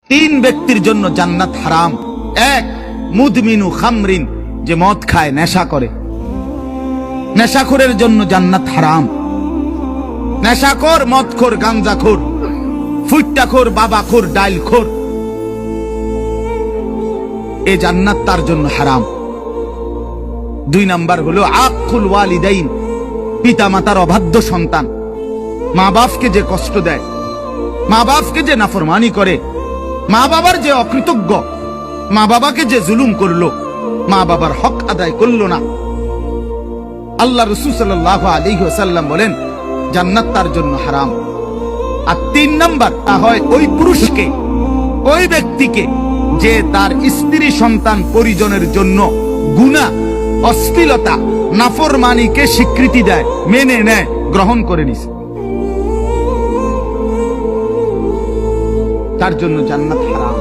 তিন ব্যক্তির জন্য জান্নাত হারাম। এক, মুদমিনু খামরিন, যে মদ খায়, নেশা করে, নেশাখোরের জন্য জান্নাত হারাম। নেশাখোর, মদখোর, গাঞ্জাখোর, ফুট্টাখোর, বাবাখোর, ডাইলখোর, এ জান্নাত তার জন্য হারাম। দুই নাম্বার হলো আকুল ওয়ালিদাইন, পিতা মাতার অবাধ্য সন্তান, মা বাপকে যে কষ্ট দেয়, মা বাপকে যে নাফরমানি করে, মা বাবার যে অকৃতজ্ঞ, মা বাবাকে যে জুলুম করলো, মা বাবার হক আদায় করলো না। আল্লাহ রাসূল সাল্লাল্লাহু আলাইহি ওয়াসাল্লাম বলেন জান্নাত তার জন্য হারাম। আর তিন নাম্বার তা হয় ওই পুরুষকে, ওই ব্যক্তিকে যে তার স্ত্রী সন্তান পরিজনের জন্য গুনাহ, অশ্লীলতা, নাফরমানিকে স্বীকৃতি দেয়, মেনে নেয়, গ্রহণ করে নিছে, তার জন্য জান্নাত হারাম।